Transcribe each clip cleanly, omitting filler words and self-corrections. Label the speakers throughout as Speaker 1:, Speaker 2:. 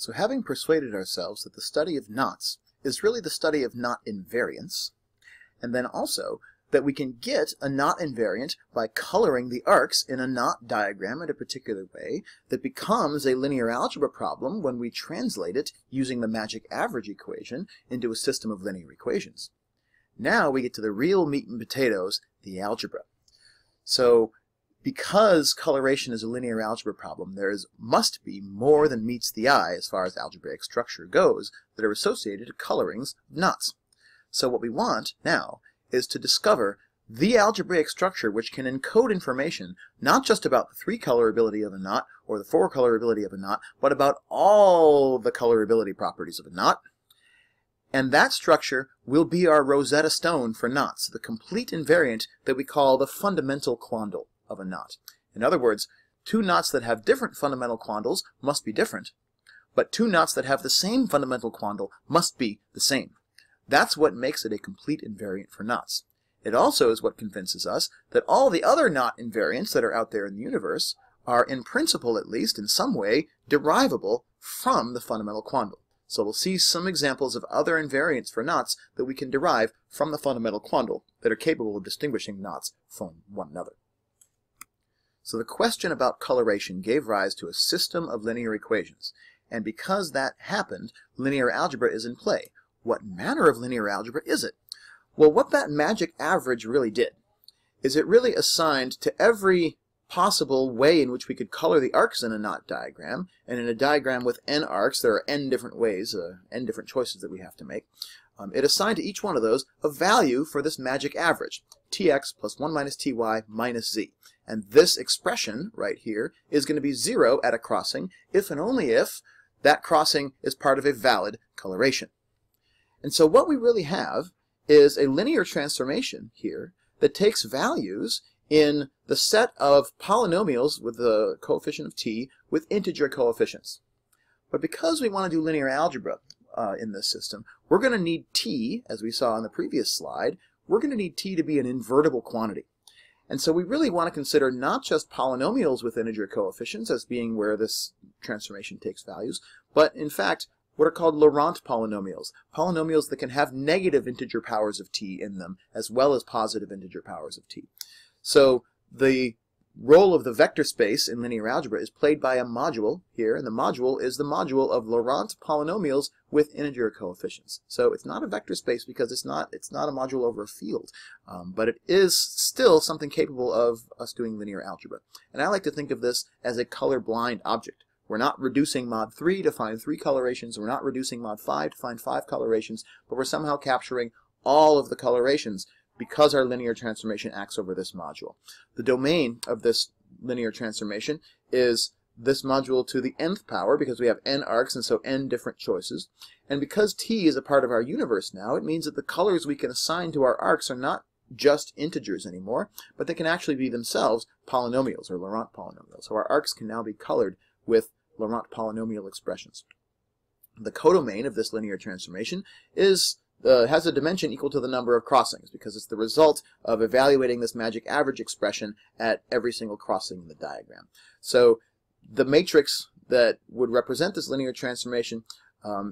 Speaker 1: So having persuaded ourselves that the study of knots is really the study of knot invariants, and then also that we can get a knot invariant by coloring the arcs in a knot diagram in a particular way that becomes a linear algebra problem when we translate it using the magic average equation into a system of linear equations. Now we get to the real meat and potatoes, the algebra. So because coloration is a linear algebra problem, there must be more than meets the eye as far as algebraic structure goes that are associated to colorings of knots. So what we want now is to discover the algebraic structure which can encode information not just about the 3 colorability of a knot or the 4 colorability of a knot, but about all the colorability properties of a knot. And that structure will be our Rosetta Stone for knots, the complete invariant that we call the fundamental quandle of a knot. In other words, 2 knots that have different fundamental quandles must be different, but 2 knots that have the same fundamental quandle must be the same. That's what makes it a complete invariant for knots. It also is what convinces us that all the other knot invariants that are out there in the universe are, in principle at least, in some way, derivable from the fundamental quandle. So we'll see some examples of other invariants for knots that we can derive from the fundamental quandle that are capable of distinguishing knots from one another. So the question about coloration gave rise to a system of linear equations, and because that happened, linear algebra is in play. What manner of linear algebra is it? Well, what that magic average really did is it really assigned to every possible way in which we could color the arcs in a knot diagram, and in a diagram with n arcs there are n different ways, n different choices that we have to make. It assigned to each one of those a value for this magic average, tx plus 1 minus ty minus z. And this expression right here is going to be 0 at a crossing if and only if that crossing is part of a valid coloration. And so what we really have is a linear transformation here that takes values in the set of polynomials with the coefficient of t with integer coefficients. But because we want to do linear algebra in this system, we're going to need t, as we saw on the previous slide, we're going to need t to be an invertible quantity. And so we really want to consider not just polynomials with integer coefficients as being where this transformation takes values, but in fact what are called Laurent polynomials, polynomials that can have negative integer powers of t in them as well as positive integer powers of t. So the role of the vector space in linear algebra is played by a module here, and the module is the module of Laurent polynomials with integer coefficients. So it's not a vector space because it's not a module over a field, but it is still something capable of us doing linear algebra. And I like to think of this as a colorblind object. We're not reducing mod 3 to find 3 colorations, we're not reducing mod 5 to find 5 colorations, but we're somehow capturing all of the colorations because our linear transformation acts over this module. The domain of this linear transformation is this module to the nth power because we have n arcs and so n different choices. And because t is a part of our universe now, it means that the colors we can assign to our arcs are not just integers anymore, but they can actually be themselves polynomials or Laurent polynomials. So our arcs can now be colored with Laurent polynomial expressions. The codomain of this linear transformation is has a dimension equal to the number of crossings because it's the result of evaluating this magic average expression at every single crossing in the diagram. So the matrix that would represent this linear transformation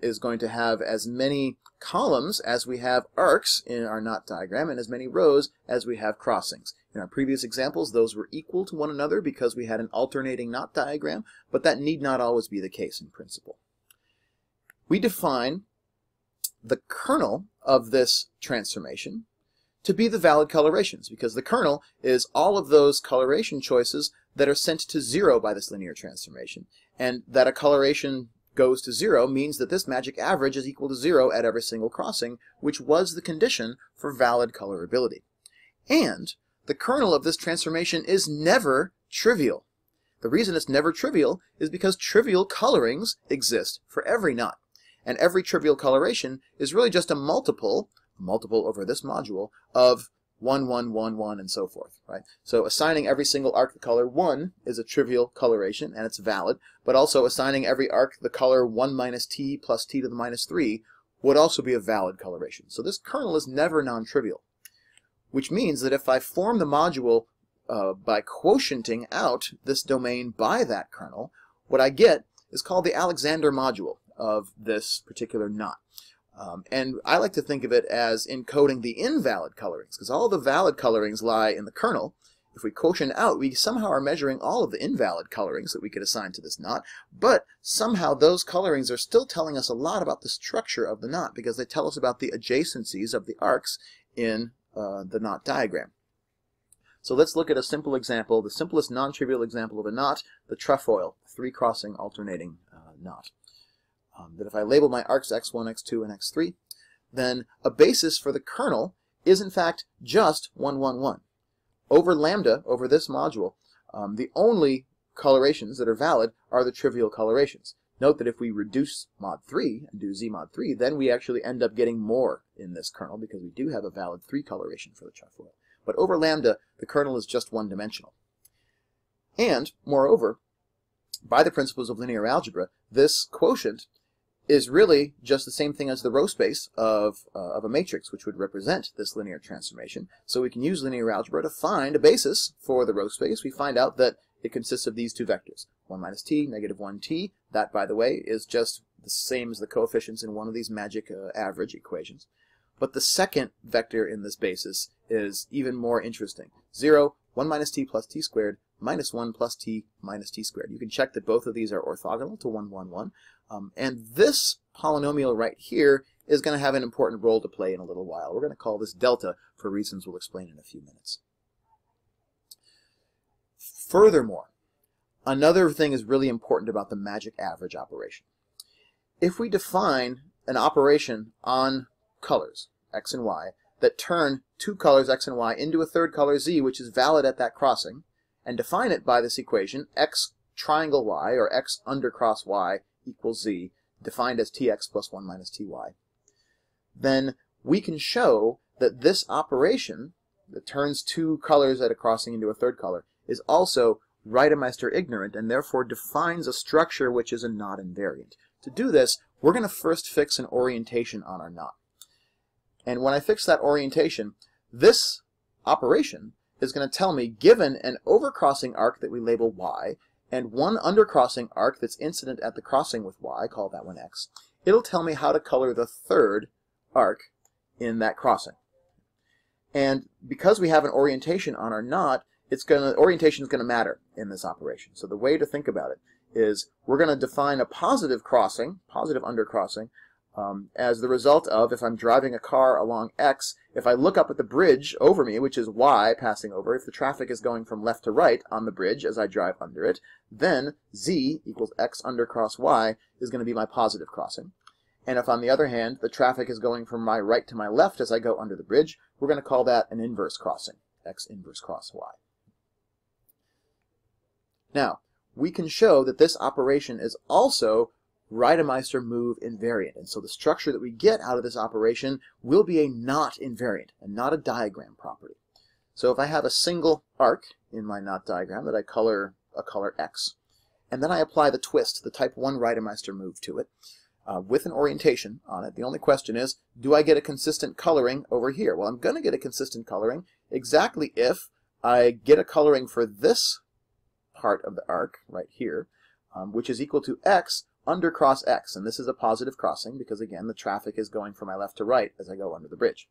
Speaker 1: is going to have as many columns as we have arcs in our knot diagram and as many rows as we have crossings. In our previous examples, those were equal to one another because we had an alternating knot diagram, but that need not always be the case in principle. We define the kernel of this transformation to be the valid colorations because the kernel is all of those coloration choices that are sent to 0 by this linear transformation, and that a coloration goes to 0 means that this magic average is equal to 0 at every single crossing, which was the condition for valid colorability. And the kernel of this transformation is never trivial. The reason it's never trivial is because trivial colorings exist for every knot. And every trivial coloration is really just a multiple over this module of 1, 1, 1, 1, and so forth, right? So assigning every single arc the color 1 is a trivial coloration, and it's valid, but also assigning every arc the color 1 minus t plus t to the minus 3 would also be a valid coloration. So this kernel is never non-trivial, which means that if I form the module by quotienting out this domain by that kernel, what I get is called the Alexander module of this particular knot. And I like to think of it as encoding the invalid colorings, because all the valid colorings lie in the kernel. If we quotient out, we somehow are measuring all of the invalid colorings that we could assign to this knot, but somehow those colorings are still telling us a lot about the structure of the knot, because they tell us about the adjacencies of the arcs in the knot diagram. So let's look at a simple example, the simplest non-trivial example of a knot, the trefoil, three-crossing alternating knot. That if I label my arcs x1, x2, and x3, then a basis for the kernel is in fact just 1, 1, 1. Over lambda, over this module, the only colorations that are valid are the trivial colorations. Note that if we reduce mod 3 and do z mod 3, then we actually end up getting more in this kernel because we do have a valid 3 coloration for the trefoil. But over lambda, the kernel is just one-dimensional. And, moreover, by the principles of linear algebra, this quotient is really just the same thing as the row space of a matrix, which would represent this linear transformation. So we can use linear algebra to find a basis for the row space. We find out that it consists of these two vectors, 1 minus t, negative 1t. That, by the way, is just the same as the coefficients in one of these magic average equations. But the second vector in this basis is even more interesting. 0, 1 minus t plus t squared, minus 1 plus t minus t squared. You can check that both of these are orthogonal to 1, 1, 1. And this polynomial right here is going to have an important role to play in a little while. We're going to call this delta for reasons we'll explain in a few minutes. Furthermore, another thing is really important about the magic average operation. If we define an operation on colors, x and y, that turn two colors x and y into a third color z, which is valid at that crossing, and define it by this equation, x triangle y, or x undercross y, equals z, defined as tx plus 1 minus ty, then we can show that this operation that turns two colors at a crossing into a third color is also Reidemeister ignorant and therefore defines a structure which is a knot invariant. To do this, we're going to first fix an orientation on our knot. And when I fix that orientation, this operation is going to tell me, given an overcrossing arc that we label y, and one undercrossing arc that's incident at the crossing with y, call that one x, it'll tell me how to color the third arc in that crossing. And because we have an orientation on our knot, orientation is going to matter in this operation. So the way to think about it is we're going to define a positive crossing, positive undercrossing, as the result of, if I'm driving a car along x, if I look up at the bridge over me, which is y passing over, if the traffic is going from left to right on the bridge as I drive under it, then z equals x undercross y is going to be my positive crossing. And if, on the other hand, the traffic is going from my right to my left as I go under the bridge, we're going to call that an inverse crossing, x inverse cross y. Now, we can show that this operation is also Reidemeister move invariant. And so the structure that we get out of this operation will be a knot invariant and not a diagram property. So if I have a single arc in my knot diagram that I color a color X, and then I apply the twist, the type 1 Reidemeister move to it, with an orientation on it, the only question is, do I get a consistent coloring over here? Well, I'm going to get a consistent coloring exactly if I get a coloring for this part of the arc right here, which is equal to X undercross X, and this is a positive crossing because, again, the traffic is going from my left to right as I go under the bridge.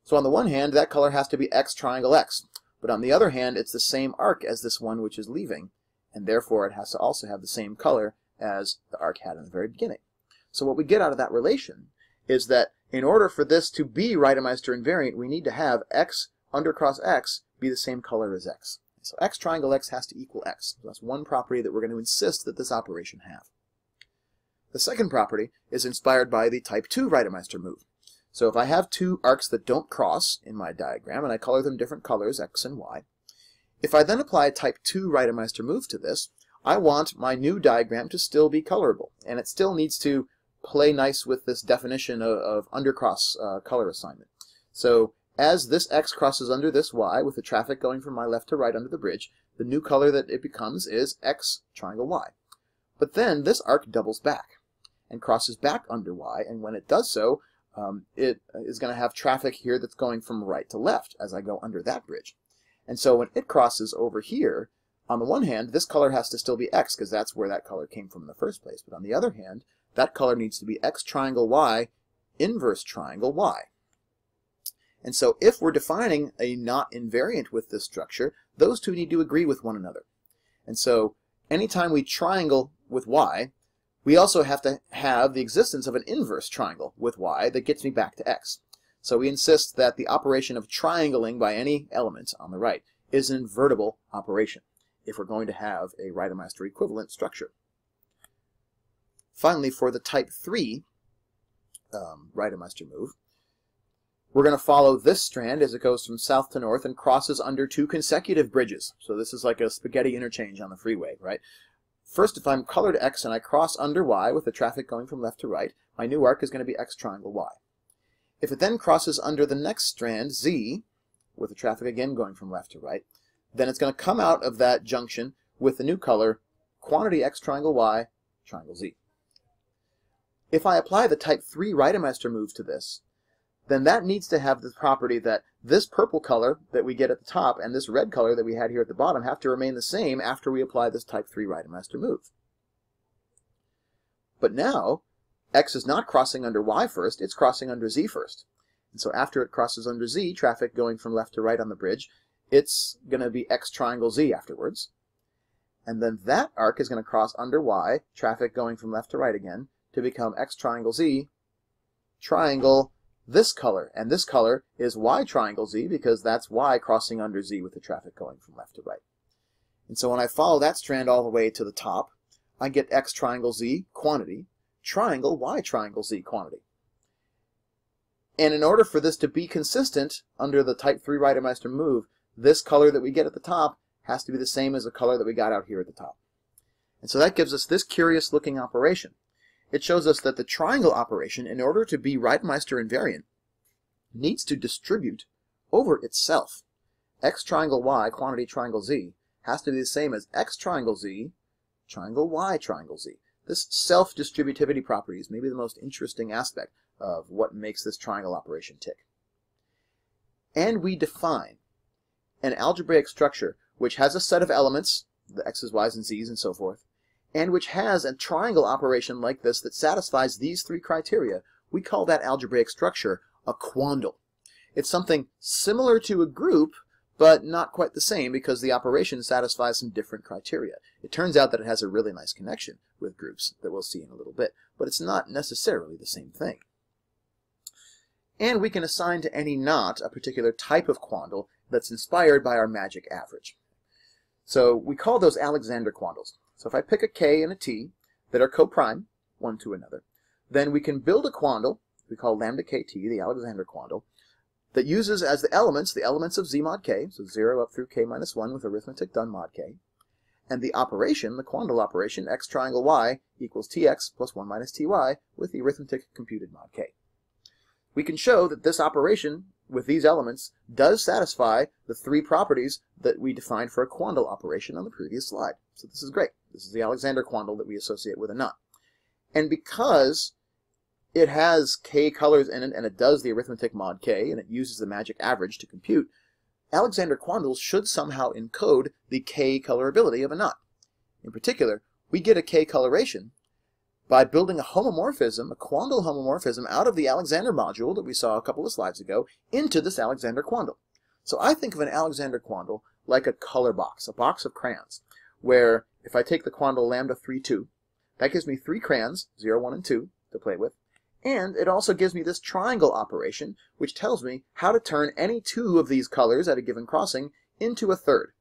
Speaker 1: So on the one hand, that color has to be X triangle X, but on the other hand, it's the same arc as this one which is leaving, and therefore it has to also have the same color as the arc had in the very beginning. So what we get out of that relation is that in order for this to be Reidemeister invariant, we need to have X undercross X be the same color as X. So X triangle X has to equal X. So that's one property that we're going to insist that this operation have. The second property is inspired by the type 2 Reidemeister move. So if I have two arcs that don't cross in my diagram, and I color them different colors, X and Y, if I then apply a type 2 Reidemeister move to this, I want my new diagram to still be colorable, and it still needs to play nice with this definition of undercross color assignment. So as this X crosses under this Y, with the traffic going from my left to right under the bridge, the new color that it becomes is X triangle Y. But then this arc doubles back and crosses back under Y, and when it does so, it is going to have traffic here that's going from right to left as I go under that bridge. And so when it crosses over here, on the one hand, this color has to still be x because that's where that color came from in the first place. But on the other hand, that color needs to be x triangle y inverse triangle y. And so if we're defining a not invariant with this structure, those two need to agree with one another. And so anytime we triangle with y, we also have to have the existence of an inverse triangle with y that gets me back to x. So we insist that the operation of triangling by any element on the right is an invertible operation if we're going to have a Reidemeister equivalent structure. Finally, for the type 3 Reidemeister move, we're going to follow this strand as it goes from south to north and crosses under two consecutive bridges. So this is like a spaghetti interchange on the freeway, right? First, if I'm colored x and I cross under y with the traffic going from left to right, my new arc is going to be x triangle y. If it then crosses under the next strand, z, with the traffic again going from left to right, then it's going to come out of that junction with the new color, quantity x triangle y, triangle z. If I apply the type 3 Reidemeister move to this, then that needs to have the property that this purple color that we get at the top and this red color that we had here at the bottom have to remain the same after we apply this type 3 Reidemeister move. But now, x is not crossing under y first, it's crossing under z first. And so after it crosses under z, traffic going from left to right on the bridge, it's going to be x triangle z afterwards. And then that arc is going to cross under y, traffic going from left to right again, to become x triangle z, triangle this color. And this color is y triangle z because that's y crossing under z with the traffic going from left to right. And so when I follow that strand all the way to the top, I get x triangle z quantity, triangle y triangle z quantity. And in order for this to be consistent under the type 3 Reidemeister move, this color that we get at the top has to be the same as the color that we got out here at the top. And so that gives us this curious looking operation. It shows us that the triangle operation, in order to be Reidemeister invariant, needs to distribute over itself. X triangle y, quantity triangle z, has to be the same as x triangle z, triangle y triangle z. This self-distributivity property is maybe the most interesting aspect of what makes this triangle operation tick. And we define an algebraic structure which has a set of elements, the x's, y's, and z's, and so forth, and which has a triangle operation like this that satisfies these three criteria. We call that algebraic structure a quandle. It's something similar to a group, but not quite the same because the operation satisfies some different criteria. It turns out that it has a really nice connection with groups that we'll see in a little bit, but it's not necessarily the same thing. And we can assign to any knot a particular type of quandle that's inspired by our magic average. So we call those Alexander quandles. So if I pick a k and a t that are coprime, one to another, then we can build a quandle, we call lambda kt, the Alexander quandle, that uses as the elements of z mod k, so 0 up through k minus 1 with arithmetic done mod k, and the operation, the quandle operation, x triangle y equals tx plus 1 minus ty with the arithmetic computed mod k. We can show that this operation with these elements does satisfy the three properties that we defined for a quandle operation on the previous slide. So this is great. This is the Alexander quandle that we associate with a knot. And because it has k colors in it and it does the arithmetic mod k and it uses the magic average to compute, Alexander quandles should somehow encode the k-colorability of a knot. In particular, we get a k-coloration by building a homomorphism, a quandle homomorphism, out of the Alexander module that we saw a couple of slides ago into this Alexander quandle. So I think of an Alexander quandle like a color box, a box of crayons, where if I take the quandle lambda 3, 2, that gives me 3 crayons, 0, 1, and 2, to play with, and it also gives me this triangle operation, which tells me how to turn any two of these colors at a given crossing into a third,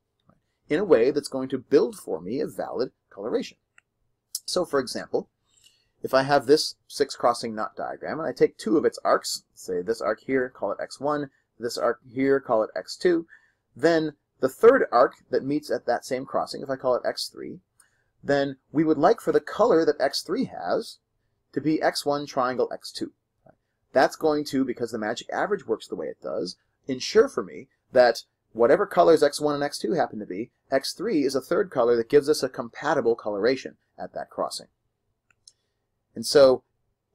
Speaker 1: in a way that's going to build for me a valid coloration. So for example, if I have this 6-crossing knot diagram, and I take two of its arcs, say this arc here, call it x1, this arc here, call it x2, then the third arc that meets at that same crossing, if I call it x3, then we would like for the color that x3 has to be x1 triangle x2. That's going to, because the magic average works the way it does, ensure for me that whatever colors x1 and x2 happen to be, x3 is a third color that gives us a compatible coloration at that crossing. And so,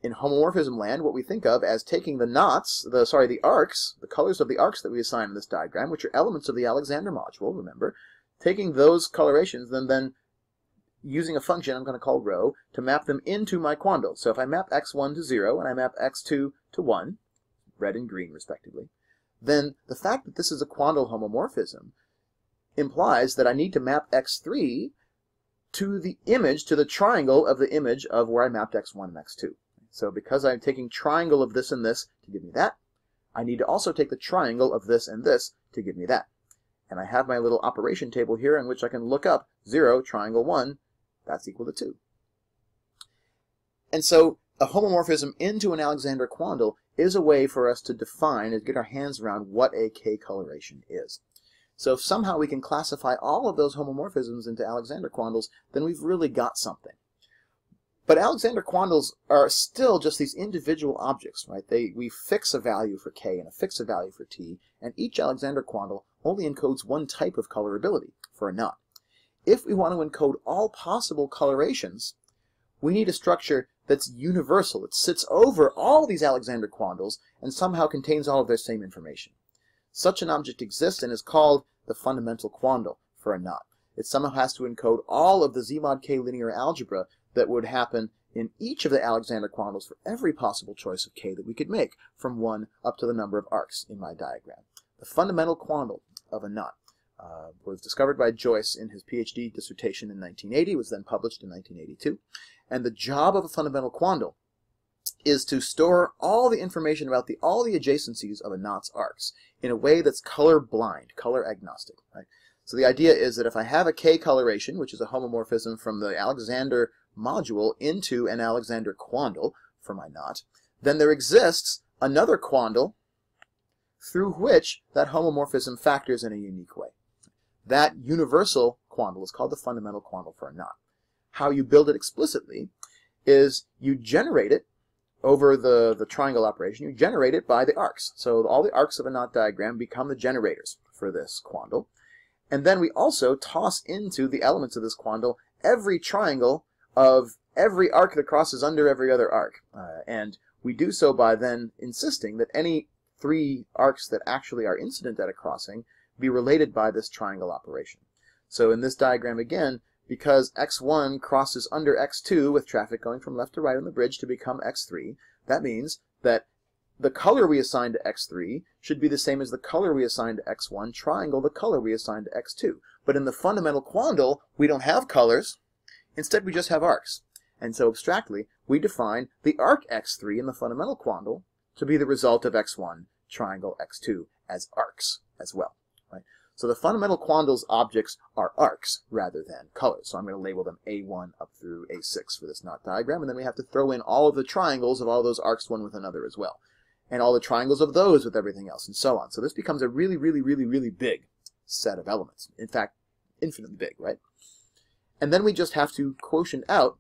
Speaker 1: in homomorphism land, what we think of as taking the knots, the arcs, the colors of the arcs that we assign in this diagram, which are elements of the Alexander module, remember, taking those colorations, then using a function I'm going to call row to map them into my quandle. So if I map x1 to 0 and I map x2 to 1, red and green respectively, then the fact that this is a quandle homomorphism implies that I need to map x3 to the image, to the triangle of the image of where I mapped x1 and x2. So because I'm taking triangle of this and this to give me that, I need to also take the triangle of this and this to give me that. And I have my little operation table here in which I can look up 0, triangle 1, that's equal to 2. And so a homomorphism into an Alexander quandle is a way for us to define and get our hands around what a k-coloration is. So if somehow we can classify all of those homomorphisms into Alexander quandles, then we've really got something. But Alexander quandles are still just these individual objects, right? We fix a value for k and a fix a value for t, and each Alexander quandle only encodes one type of colorability for a knot. If we want to encode all possible colorations, we need a structure that's universal. It sits over all these Alexander quandles and somehow contains all of their same information. Such an object exists and is called the fundamental quandle for a knot. It somehow has to encode all of the z mod k linear algebra that would happen in each of the Alexander quandles for every possible choice of k that we could make, from 1 up to the number of arcs in my diagram. The fundamental quandle of a knot was discovered by Joyce in his PhD dissertation in 1980, was then published in 1982. And the job of a fundamental quandle is to store all the information about all the adjacencies of a knot's arcs in a way that's color blind, color agnostic. Right? So the idea is that if I have a k-coloration, which is a homomorphism from the Alexander module into an Alexander quandle for my knot, then there exists another quandle through which that homomorphism factors in a unique way. That universal quandle is called the fundamental quandle for a knot. How you build it explicitly is you generate it over the triangle operation. You generate it by the arcs. So all the arcs of a knot diagram become the generators for this quandle. And then we also toss into the elements of this quandle every triangle of every arc that crosses under every other arc. And we do so by then insisting that any 3 arcs that actually are incident at a crossing be related by this triangle operation. So in this diagram again, because x1 crosses under x2 with traffic going from left to right on the bridge to become x3, that means that the color we assign to x3 should be the same as the color we assign to x1, triangle the color we assign to x2. But in the fundamental quandle, we don't have colors. Instead, we just have arcs. And so abstractly, we define the arc x3 in the fundamental quandle to be the result of x1, triangle x2 as arcs as well. Right? So the fundamental quandle's objects are arcs rather than colors. So I'm going to label them A1 up through A6 for this knot diagram, and then we have to throw in all of the triangles of all those arcs one with another as well, and all the triangles of those with everything else, and so on. So this becomes a really, really, really, really big set of elements. In fact, infinitely big, right? And then we just have to quotient out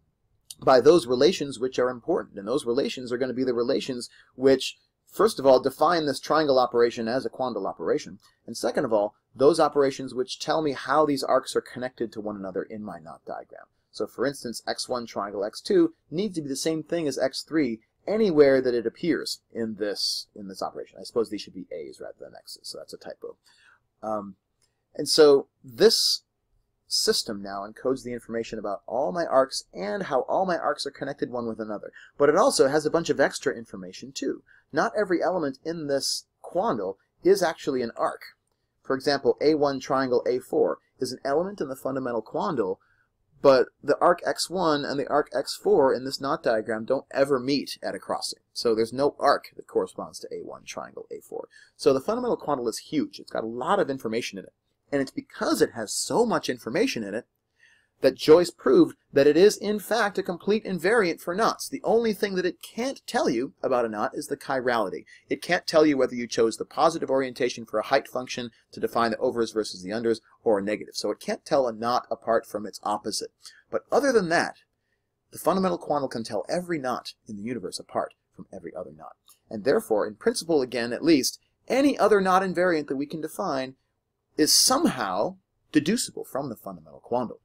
Speaker 1: by those relations which are important, and those relations are going to be the relations which, first of all, define this triangle operation as a quandle operation, and second of all, those operations which tell me how these arcs are connected to one another in my knot diagram. So for instance, x1 triangle x2 needs to be the same thing as x3 anywhere that it appears in this operation. I suppose these should be a's rather than x's, so that's a typo. And so this system now encodes the information about all my arcs and how all my arcs are connected one with another. But it also has a bunch of extra information too. Not every element in this quandle is actually an arc. For example, A1 triangle A4 is an element in the fundamental quandle, but the arc x1 and the arc x4 in this knot diagram don't ever meet at a crossing. So there's no arc that corresponds to A1 triangle A4. So the fundamental quandle is huge. It's got a lot of information in it. And it's because it has so much information in it that Joyce proved that it is, in fact, a complete invariant for knots. The only thing that it can't tell you about a knot is the chirality. It can't tell you whether you chose the positive orientation for a height function to define the overs versus the unders, or a negative. So it can't tell a knot apart from its opposite. But other than that, the fundamental quandle can tell every knot in the universe apart from every other knot. And therefore, in principle, again, at least, any other knot invariant that we can define is somehow deducible from the fundamental quandle.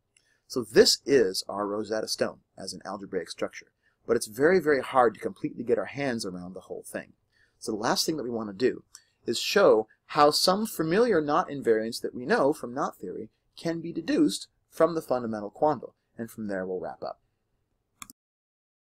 Speaker 1: So this is our Rosetta Stone as an algebraic structure. But it's very, very hard to completely get our hands around the whole thing. So the last thing that we want to do is show how some familiar knot invariants that we know from knot theory can be deduced from the fundamental quandle, and from there we'll wrap up.